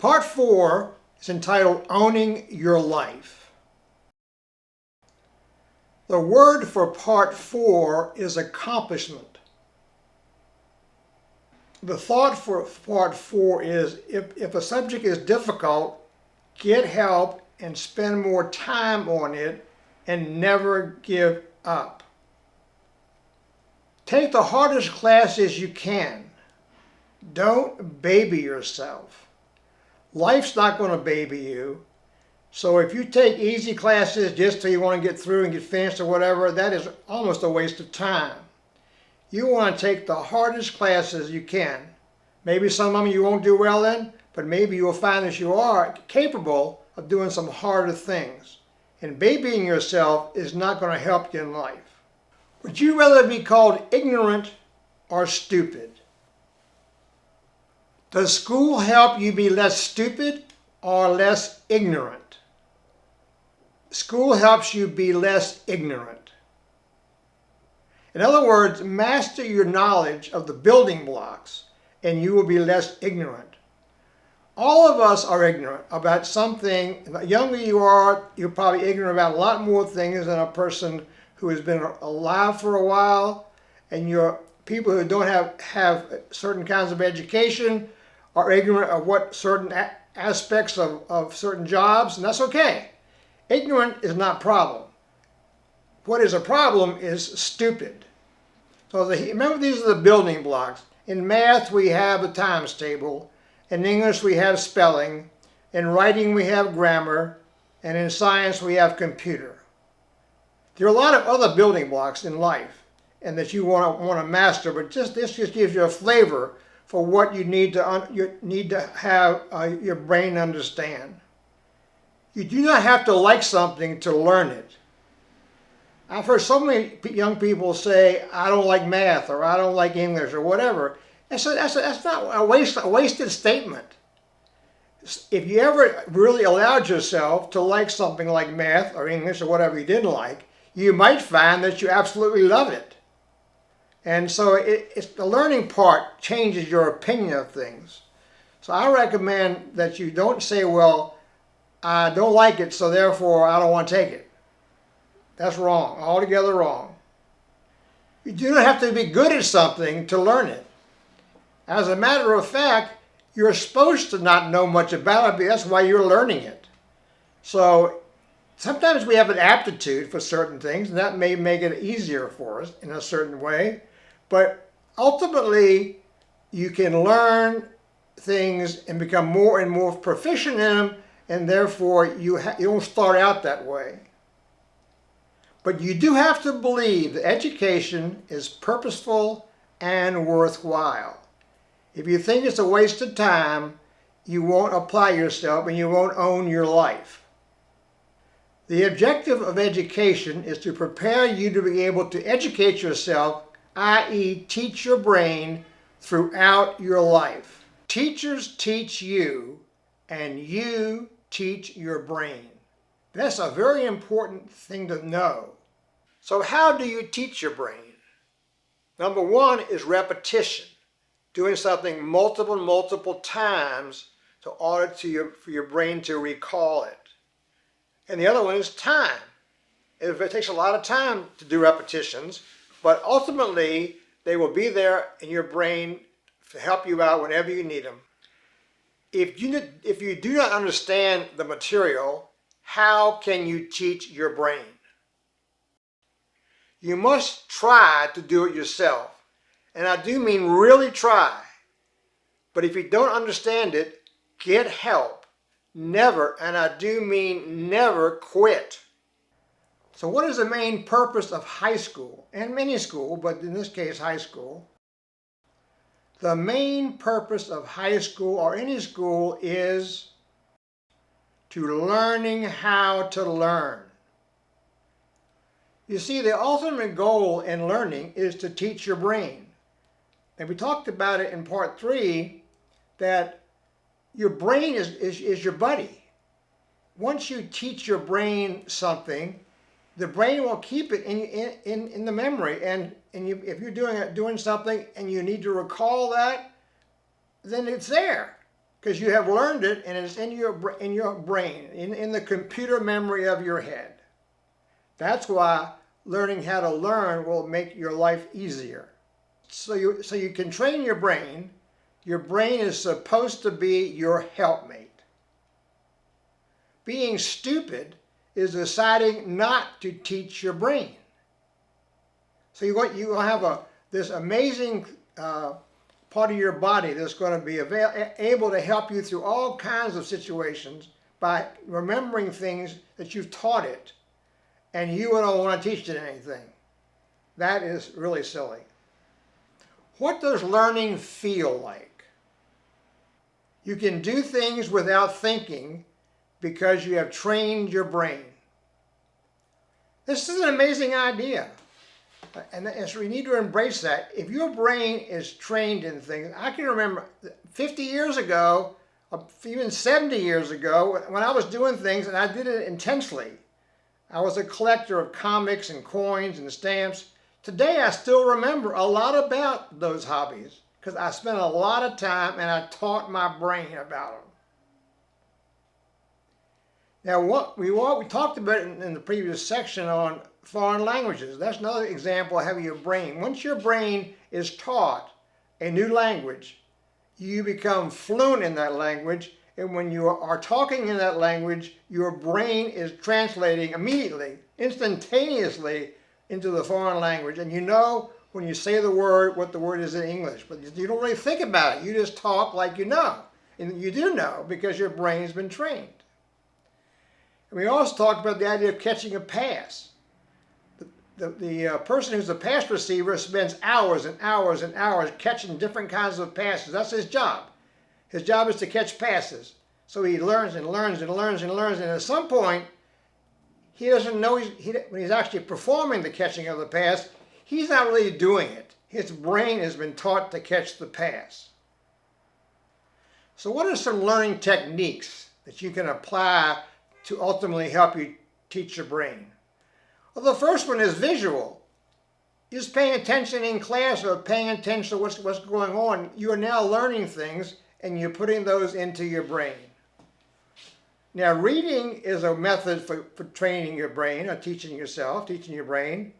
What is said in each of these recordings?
Part 4 is entitled Owning Your Life. The word for Part 4 is accomplishment. The thought for Part 4 is if a subject is difficult, get help and spend more time on it and never give up. Take the hardest classes you can. Don't baby yourself. Life's not going to baby you. So if you take easy classes just till you want to get through and get finished or whatever, that is almost a waste of time. You want to take the hardest classes you can. Maybe some of them you won't do well in, but maybe you'll find that you are capable of doing some harder things. And babying yourself is not going to help you in life. Would you rather be called ignorant or stupid? Does school help you be less stupid or less ignorant? School helps you be less ignorant. In other words, master your knowledge of the building blocks and you will be less ignorant. All of us are ignorant about something. The younger you are, you're probably ignorant about a lot more things than a person who has been alive for a while. And your people who don't have certain kinds of education are ignorant of what certain aspects of certain jobs, and that's okay. Ignorant is not a problem. What is a problem is stupid. So remember, these are the building blocks. In math, we have a times table. In English, we have spelling. In writing, we have grammar. And in science, we have computer. There are a lot of other building blocks in life and that you want to master, but this just gives you a flavor for what you need to have your brain understand. You do not have to like something to learn it. I've heard so many young people say, I don't like math, or I don't like English, or whatever. That's not a wasted statement. If you ever really allowed yourself to like something like math or English or whatever you didn't like, you might find that you absolutely love it. And so it's the learning part changes your opinion of things. So I recommend that you don't say, well, I don't like it, so therefore I don't want to take it. That's wrong, altogether wrong. You do not have to be good at something to learn it. As a matter of fact, you're supposed to not know much about it, but that's why you're learning it. So sometimes we have an aptitude for certain things, and that may make it easier for us in a certain way. But ultimately, you can learn things and become more and more proficient in them, and therefore you don't start out that way. But you do have to believe that education is purposeful and worthwhile. If you think it's a waste of time, you won't apply yourself and you won't own your life. The objective of education is to prepare you to be able to educate yourself, i.e. teach your brain throughout your life. Teachers teach you and you teach your brain. That's a very important thing to know. So how do you teach your brain? Number one is repetition. Doing something multiple times in order for your brain to recall it. And the other one is time. It takes a lot of time to do repetitions, but ultimately they will be there in your brain to help you out whenever you need them. If you do not understand the material, how can you teach your brain? You must try to do it yourself. And I do mean really try. But if you don't understand it, get help. Never, and I do mean never, quit. So what is the main purpose of high school? And any school, but in this case high school. The main purpose of high school or any school is to learning how to learn. You see, the ultimate goal in learning is to teach your brain. And we talked about it in part 3, that your brain is your buddy. Once you teach your brain something, the brain will keep it in the memory. And if you're doing something and you need to recall that, then it's there. because you have learned it and it's in your brain, in the computer memory of your head. That's why learning how to learn will make your life easier. So you can train your brain. Your brain is supposed to be your helpmate. Being stupid is deciding not to teach your brain. So you will have this amazing part of your body that's going to be able to help you through all kinds of situations by remembering things that you've taught it, and you don't want to teach it anything. That is really silly. What does learning feel like? You can do things without thinking because you have trained your brain. This is an amazing idea. And so we need to embrace that. If your brain is trained in things, I can remember 50 years ago, even 70 years ago, when I was doing things, and I did it intensely. I was a collector of comics and coins and stamps. Today I still remember a lot about those hobbies because I spent a lot of time and I taught my brain about them. Now, what we talked about in the previous section on foreign languages. That's another example of having your brain. Once your brain is taught a new language, you become fluent in that language, and when you are talking in that language, your brain is translating immediately, instantaneously into the foreign language, and you know when you say the word what the word is in English, but you don't really think about it. You just talk like you know, and you do know because your brain's been trained. And we also talked about the idea of catching a pass. The person who's a pass receiver spends hours and hours and hours catching different kinds of passes. That's his job. His job is to catch passes. So he learns and learns and learns and learns, and at some point, he doesn't know when he's actually performing the catching of the pass, he's not really doing it. His brain has been taught to catch the pass. So what are some learning techniques that you can apply to ultimately help you teach your brain? Well, the first one is visual. Just paying attention in class or paying attention to what's going on. You are now learning things and you're putting those into your brain. Now, reading is a method for training your brain or teaching yourself, teaching your brain.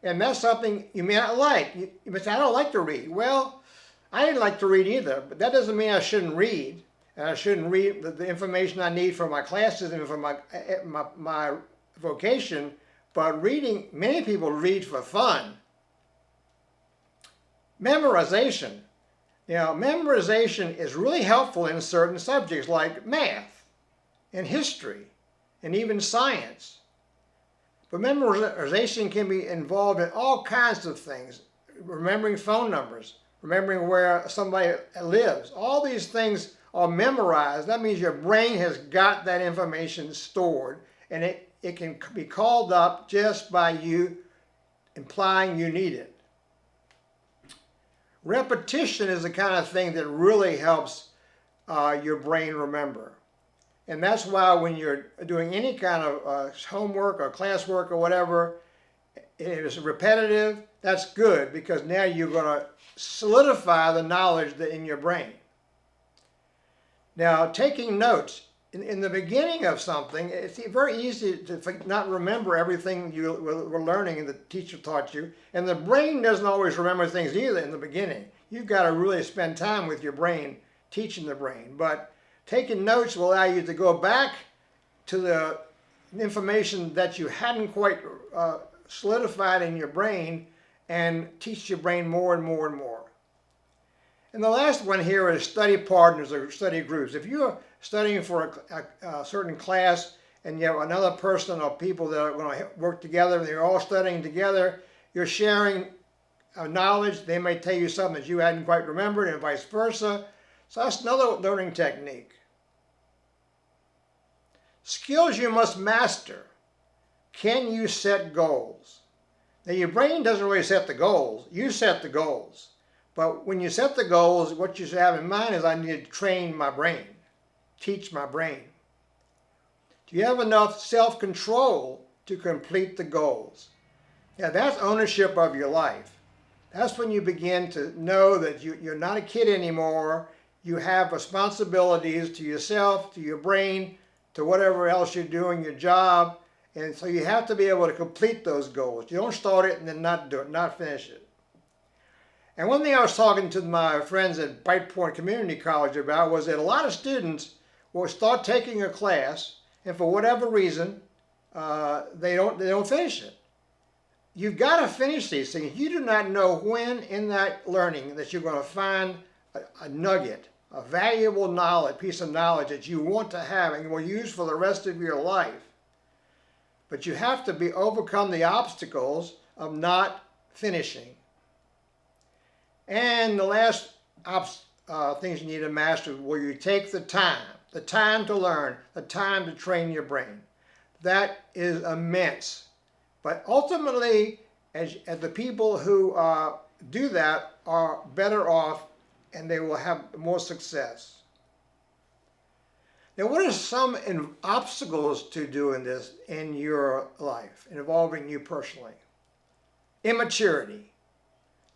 And that's something you may not like. You may say, I don't like to read. Well, I didn't like to read either, but that doesn't mean I shouldn't read. And I shouldn't read the information I need for my classes and for my vocation. But reading, many people read for fun. Memorization. Memorization is really helpful in certain subjects like math and history and even science. But memorization can be involved in all kinds of things. Remembering phone numbers, remembering where somebody lives. All these things are memorized. That means your brain has got that information stored, and it can be called up just by you implying you need it. Repetition is the kind of thing that really helps your brain remember. And that's why when you're doing any kind of homework or classwork or whatever, if it's repetitive, that's good because now you're going to solidify the knowledge in your brain. Now, taking notes. In the beginning of something, it's very easy to not remember everything you were learning and the teacher taught you. And the brain doesn't always remember things either in the beginning. You've got to really spend time with your brain, teaching the brain. But taking notes will allow you to go back to the information that you hadn't quite solidified in your brain and teach your brain more and more and more. And the last one here is study partners or study groups. If you're studying for a certain class and you have another person or people that are going to work together and they're all studying together, you're sharing knowledge. They may tell you something that you hadn't quite remembered and vice versa. So that's another learning technique. Skills you must master. Can you set goals? Now your brain doesn't really set the goals. You set the goals. But when you set the goals, what you should have in mind is I need to train my brain, teach my brain. Do you have enough self-control to complete the goals? Now that's ownership of your life. That's when you begin to know that you're not a kid anymore. You have responsibilities to yourself, to your brain, to whatever else you're doing, your job. And so you have to be able to complete those goals. You don't start it and then not do it, not finish it. And one thing I was talking to my friends at Bright Point Community College about was that a lot of students will start taking a class, and for whatever reason, they don't finish it. You've got to finish these things. You do not know when in that learning that you're going to find a nugget, a valuable piece of knowledge that you want to have and will use for the rest of your life. But you have to overcome the obstacles of not finishing. And the last things you need to master where you take the time to learn, the time to train your brain. That is immense. But ultimately, as the people who do that are better off and they will have more success. Now, what are some obstacles to doing this in your life, involving you personally? Immaturity.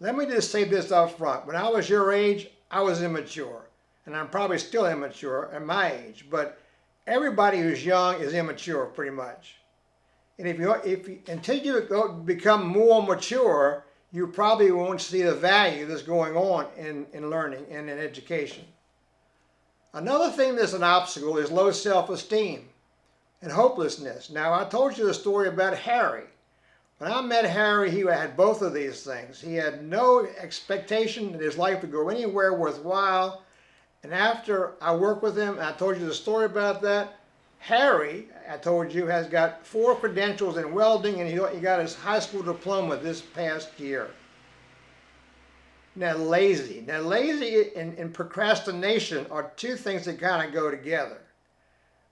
Let me just say this up front. When I was your age, I was immature. And I'm probably still immature at my age. But everybody who's young is immature, pretty much. And until you become more mature, you probably won't see the value that's going on in learning and in education. Another thing that's an obstacle is low self-esteem and hopelessness. Now, I told you the story about Harry. When I met Harry, he had both of these things. He had no expectation that his life would go anywhere worthwhile. And after I worked with him, and I told you the story about that, Harry, I told you, has got 4 credentials in welding, and he got his high school diploma this past year. Now, lazy and procrastination are 2 things that kind of go together.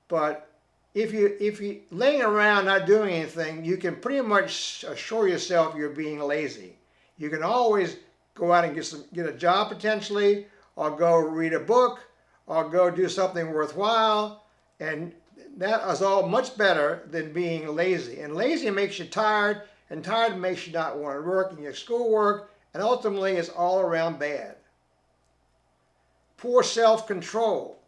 But if you laying around not doing anything, you can pretty much assure yourself you're being lazy. You can always go out and get a job potentially, or go read a book, or go do something worthwhile, and that is all much better than being lazy. And lazy makes you tired, and tired makes you not want to work in your schoolwork, and ultimately it's all around bad. Poor self-control.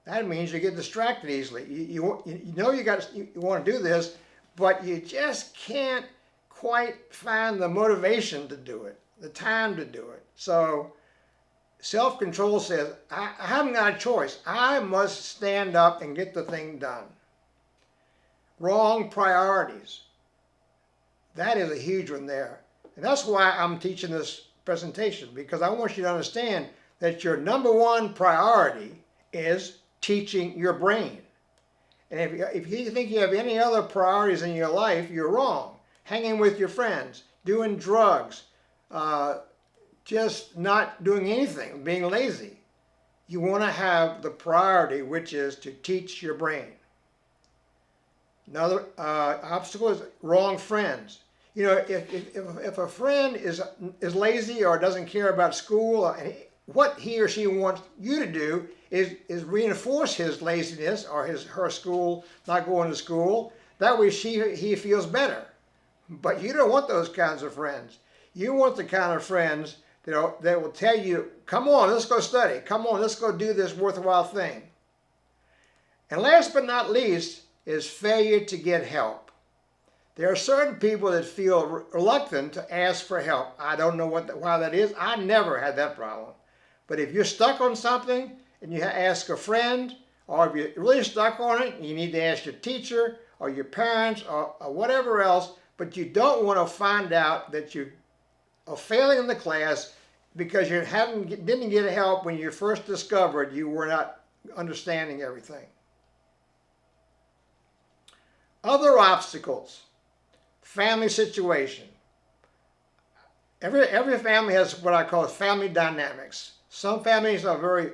That means you get distracted easily. You want to do this, but you just can't quite find the motivation to do it, the time to do it. So self-control says, I haven't got a choice. I must stand up and get the thing done. Wrong priorities. That is a huge one there. And that's why I'm teaching this presentation, because I want you to understand that your number 1 priority is teaching your brain. And if you think you have any other priorities in your life, you're wrong. Hanging with your friends, doing drugs, just not doing anything, being lazy. You want to have the priority, which is to teach your brain. Another obstacle is wrong friends. You know, if a friend is lazy or doesn't care about school, what he or she wants you to do is reinforce his laziness or her school, not going to school. That way he feels better. But you don't want those kinds of friends. You want the kind of friends that will tell you, come on, let's go study. Come on, let's go do this worthwhile thing. And last but not least is failure to get help. There are certain people that feel reluctant to ask for help. I don't know why that is. I never had that problem. But if you're stuck on something and you ask a friend, or if you're really stuck on it, you need to ask your teacher or your parents or whatever else, but you don't want to find out that you are failing in the class because you didn't get help when you first discovered you were not understanding everything. Other obstacles. Family situation. Every family has what I call family dynamics. Some families are very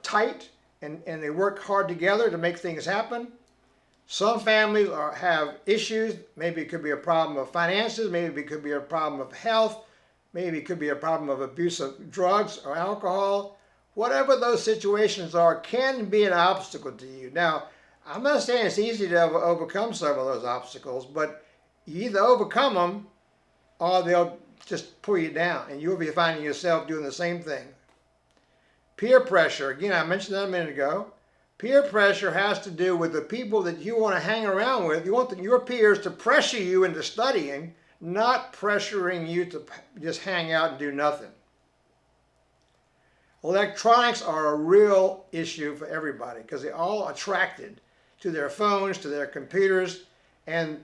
tight and they work hard together to make things happen. Some families have issues. Maybe it could be a problem of finances. Maybe it could be a problem of health. Maybe it could be a problem of abuse of drugs or alcohol. Whatever those situations are can be an obstacle to you. Now, I'm not saying it's easy to overcome some of those obstacles, but you either overcome them or they'll just pull you down and you'll be finding yourself doing the same thing. Peer pressure, again, I mentioned that a minute ago. Peer pressure has to do with the people that you want to hang around with. You want your peers to pressure you into studying, not pressuring you to just hang out and do nothing. Electronics are a real issue for everybody because they're all attracted to their phones, to their computers, and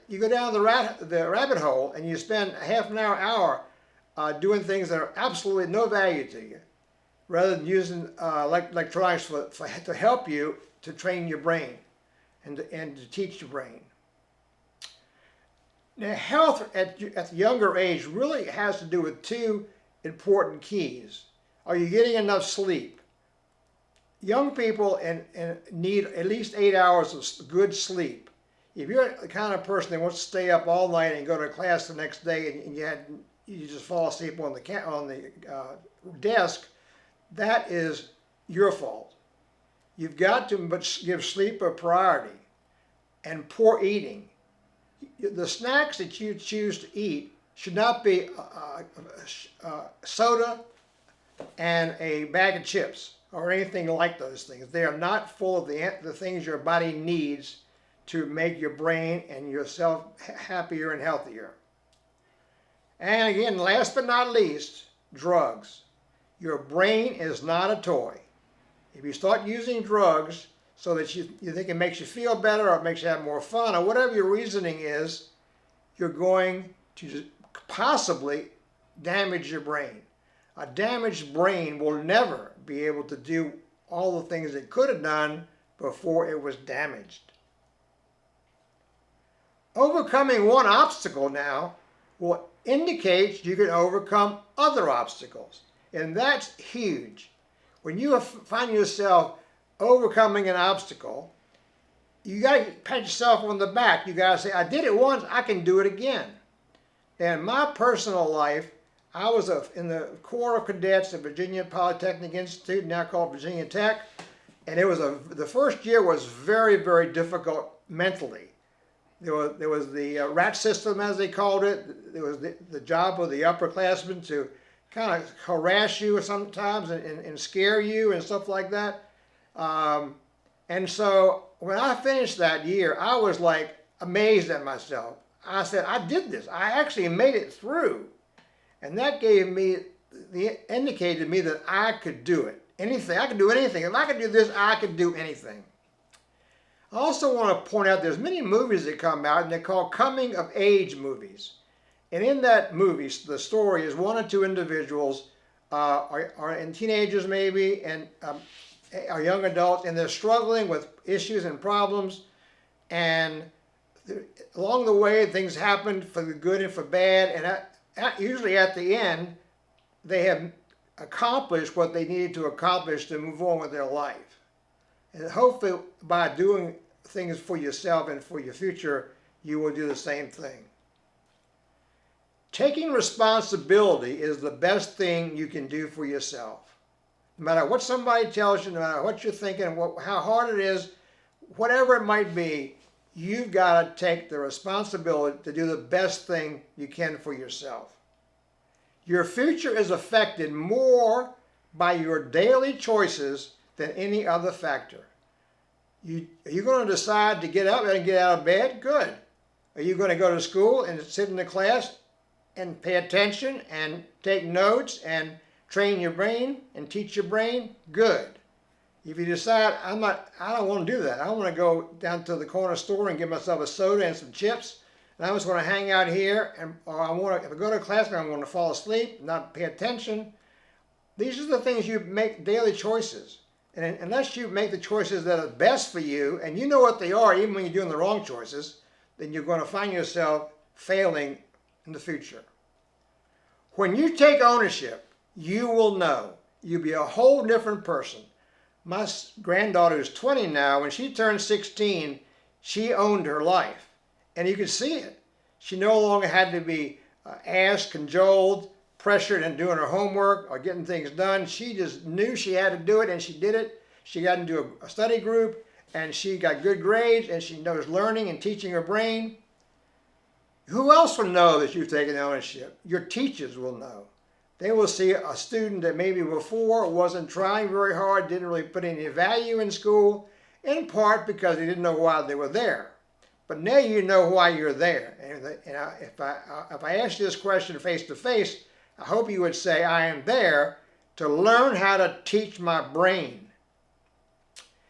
you go down the rabbit hole and you spend a half an hour doing things that are absolutely no value to you, rather than using electronics to help you to train your brain and to teach your brain. Now, health at the younger age really has to do with two important keys. Are you getting enough sleep? Young people need at least 8 hours of good sleep. If you're the kind of person that wants to stay up all night and go to class the next day and you just fall asleep on the desk, that is your fault. You've got to give sleep a priority, and poor eating. The snacks that you choose to eat should not be soda and a bag of chips or anything like those things. They are not full of the things your body needs to make your brain and yourself happier and healthier. And again, last but not least, drugs. Your brain is not a toy. If you start using drugs so that you think it makes you feel better or it makes you have more fun or whatever your reasoning is, you're going to possibly damage your brain. A damaged brain will never be able to do all the things it could have done before it was damaged. Overcoming one obstacle now will indicate you can overcome other obstacles. And that's huge. When you find yourself overcoming an obstacle, you got to pat yourself on the back. You got to say, I did it once, I can do it again. In my personal life, I was in the Corps of Cadets at Virginia Polytechnic Institute, now called Virginia Tech, and the first year was very, very difficult mentally. There was the rat system, as they called it. There was the job of the upperclassmen to kind of harass you sometimes and scare you and stuff like that. And so when I finished that year, I was like amazed at myself. I said, I did this. I actually made it through. And that indicated to me that I could do it. Anything. I could do anything. If I could do this, I could do anything. I also want to point out there's many movies that come out and they're called coming of age movies. And in that movie, the story is one or two individuals are in teenagers maybe and are young adults, and they're struggling with issues and problems. And along the way, things happen for the good and for bad. And usually at the end, they have accomplished what they needed to accomplish to move on with their life. And hopefully by doing things for yourself and for your future, you will do the same thing. Taking responsibility is the best thing you can do for yourself. No matter what somebody tells you, no matter what you're thinking, how hard it is, whatever it might be, you've got to take the responsibility to do the best thing you can for yourself. Your future is affected more by your daily choices than any other factor. Are you going to decide to get up and get out of bed? Good. Are you going to go to school and sit in the class and pay attention and take notes and train your brain and teach your brain? Good. If you decide, I don't want to do that. I want to go down to the corner store and get myself a soda and some chips, and I just want to hang out here, or if I go to class and I want to fall asleep, not pay attention. These are the things you make daily choices. And unless you make the choices that are best for you, and you know what they are, even when you're doing the wrong choices, then you're going to find yourself failing in the future. When you take ownership, you will know. You'll be a whole different person. My granddaughter is 20 now. When she turned 16, she owned her life. And you could see it. She no longer had to be asked, cajoled, pressured into doing her homework or getting things done. She just knew she had to do it, and she did it. She got into a study group, and she got good grades, and she knows learning and teaching her brain. Who else will know that you've taken ownership? Your teachers will know. They will see a student that maybe before wasn't trying very hard, didn't really put any value in school, in part because they didn't know why they were there. But now you know why you're there. And if I ask you this question face to face, I hope you would say, I am there to learn how to teach my brain.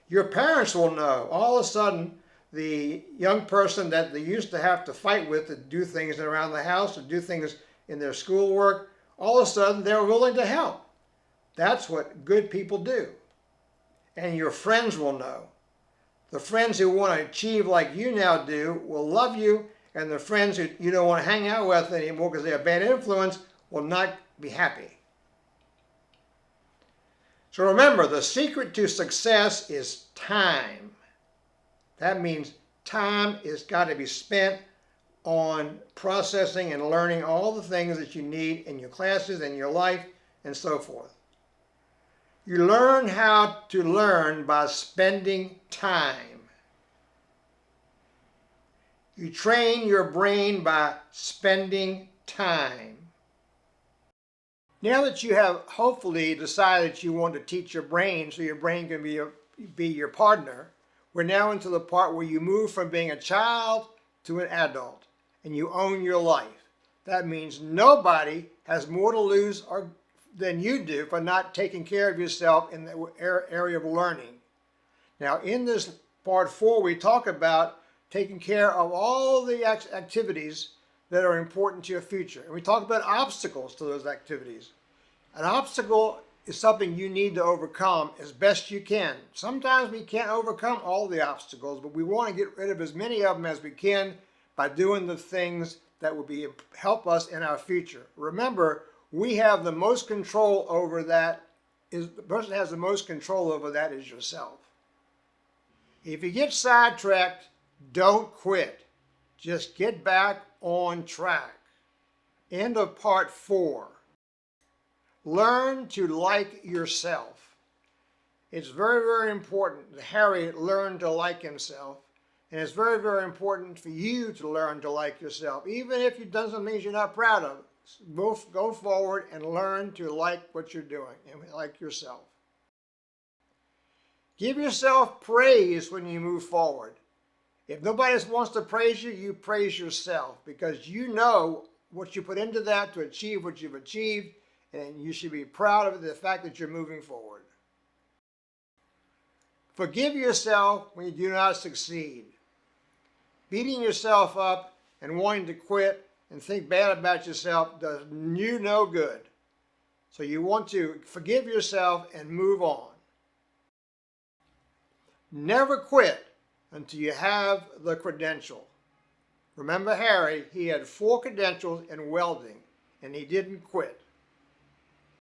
Your parents will know. All of a sudden, the young person that they used to have to fight with to do things around the house, to do things in their schoolwork, all of a sudden they're willing to help. That's what good people do. And your friends will know. The friends who want to achieve like you now do will love you, and the friends who you don't want to hang out with anymore because they're a bad influence will not be happy. So remember, the secret to success is time. That means time has got to be spent on processing and learning all the things that you need in your classes, in your life, and so forth. You learn how to learn by spending time. You train your brain by spending time. Now that you have hopefully decided that you want to teach your brain so your brain can be your partner, we're now into the part where you move from being a child to an adult and you own your life. That means nobody has more to lose than you do for not taking care of yourself in the area of learning. Now in this part 4 we talk about taking care of all the activities that are important to your future. And we talk about obstacles to those activities. An obstacle is something you need to overcome as best you can. Sometimes we can't overcome all the obstacles, but we want to get rid of as many of them as we can by doing the things that will help us in our future. Remember, we have the most control over that. The person that has the most control over that is yourself. If you get sidetracked, don't quit. Just get back on track. End of part 4. Learn to like yourself. It's very, very important that Harry learn to like himself. And it's very, very important for you to learn to like yourself. Even if you've done some things you're not proud of, go forward and learn to like what you're doing and like yourself. Give yourself praise when you move forward. If nobody else wants to praise you, you praise yourself because you know what you put into that to achieve what you've achieved, and you should be proud of the fact that you're moving forward. Forgive yourself when you do not succeed. Beating yourself up and wanting to quit and think bad about yourself does you no good. So you want to forgive yourself and move on. Never quit until you have the credential. Remember Harry, he had 4 credentials in welding and he didn't quit.